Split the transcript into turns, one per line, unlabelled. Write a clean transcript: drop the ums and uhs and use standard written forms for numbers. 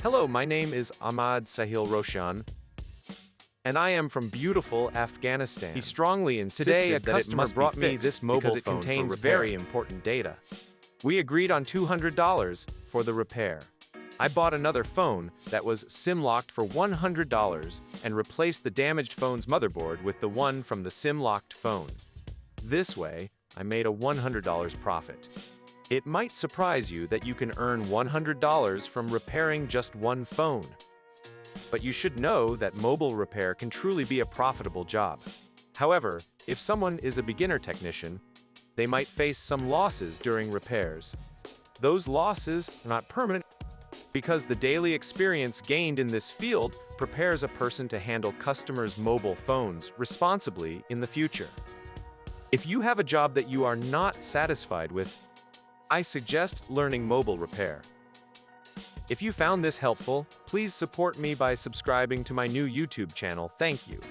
Hello, my name is Ahmad Sahil Roshan, and I am from beautiful Afghanistan. He strongly insisted that it must brought me this mobile because it contains very important data. We agreed on $200 for the repair. I bought another phone that was SIM-locked for $100 and replaced the damaged phone's motherboard with the one from the SIM-locked phone. This way, I made a $100 profit. It might surprise you that you can earn $100 from repairing just one phone. But you should know that mobile repair can truly be a profitable job. However, if someone is a beginner technician, they might face some losses during repairs. Those losses are not permanent because the daily experience gained in this field prepares a person to handle customers' mobile phones responsibly in the future. If you have a job that you are not satisfied with, I suggest learning mobile repair. If you found this helpful, please support me by subscribing to my new YouTube channel. Thank you.